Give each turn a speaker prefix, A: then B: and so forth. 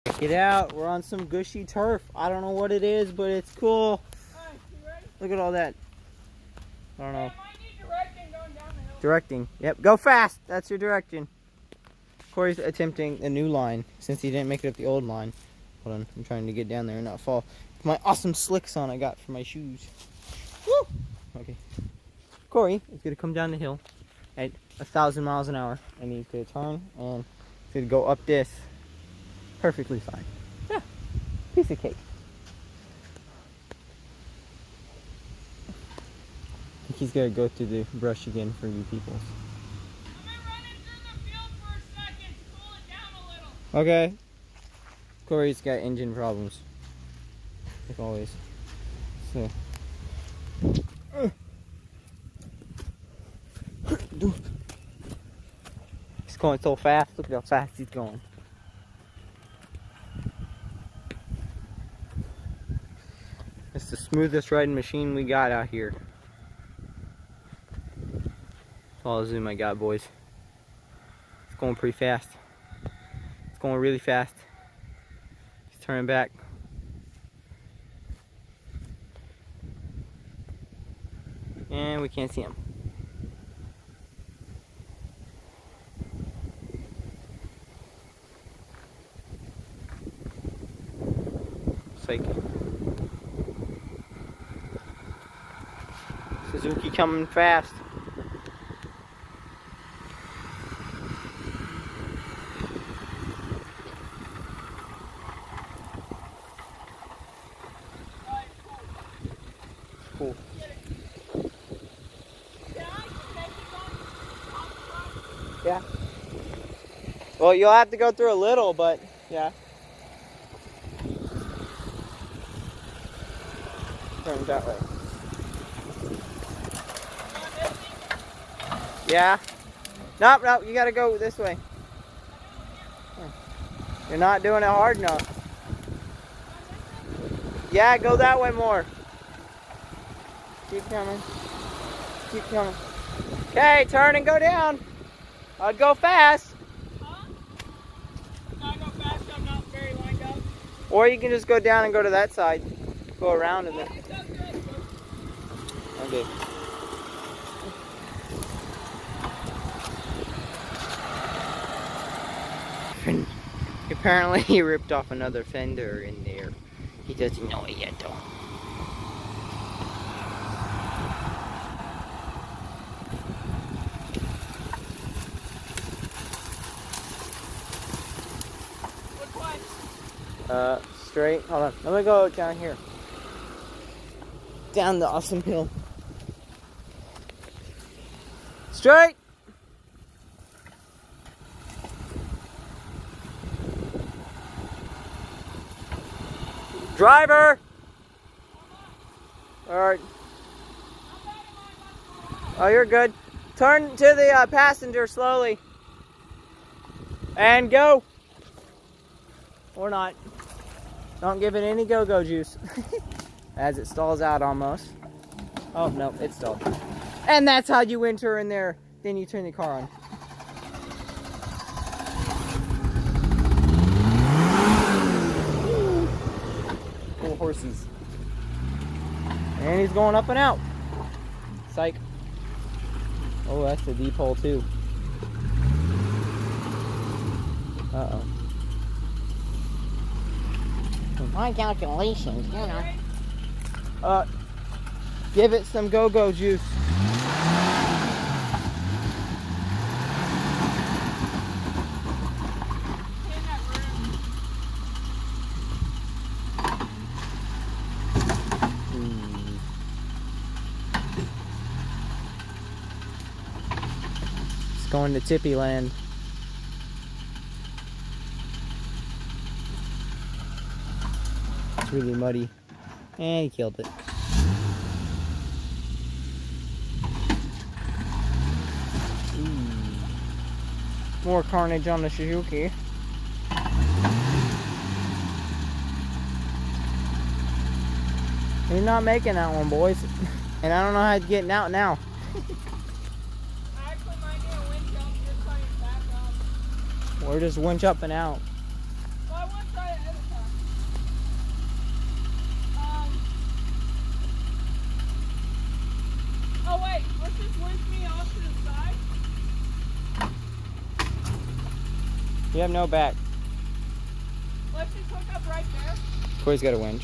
A: Check it out. We're on some gushy turf. I don't know what it is, but it's cool.
B: Alright, you ready?
A: Look at all that. I don't know.
B: Hey, I might need directing going down the hill.
A: Directing. Yep. Go fast. That's your direction. Corey's attempting a new line since he didn't make it up the old line. Hold on. I'm trying to get down there and not fall. My awesome slicks on I got for my shoes. Woo! Okay. Corey is going to come down the hill at 1,000 miles an hour. And he's going to turn and he's going to go up this. Perfectly fine. Yeah. Piece of cake. I think he's going to go through the brush again for you people.
B: I'm gonna run it through the field for a second to cool it down a little.
A: Okay. Corey's got engine problems. Like always. So. He's going so fast. Look at how fast he's going. It's the smoothest riding machine we got out here. That's all the zoom I got, boys. It's going pretty fast. It's going really fast. He's turning back. And we can't see him. It's like Suzuki coming fast. Cool. Yeah. Well, you'll have to go through a little, but yeah. Turn that way. Yeah. Nope, nope, you gotta go this way. You're not doing it hard enough. Yeah, go that way more. Keep coming. Keep coming. Okay, turn and go down. I'd go fast.
B: Huh? I go fast, I'm not very lined up.
A: Or you can just go down and go to that side. Go around and then. Okay. Apparently he ripped off another fender in there. He doesn't know it yet though.
B: Which one?
A: Straight. Hold on. Let me go down here. Down the awesome hill. Straight. Driver. All right. Oh, you're good. Turn to the passenger slowly. And go. Or not. Don't give it any go-go juice. As it stalls out almost. Oh, no, it stalled. And that's how you enter in there. Then you turn the car on. Little horses. And he's going up and out. Psych. Oh, that's the deep hole too. Uh-oh. My calculations, you know. Give it some go-go juice. It's going to Tippy Land. It's really muddy. And he killed it. More carnage on the Suzuki. He's not making that one, boys. And I don't know how he's getting out now.
B: I actually might need a winch up, you're coming back up.
A: We're just winch up and out.
B: Well, I want to try it
A: You have no back.
B: Let's just hook up right there.
A: Corey's got a winch.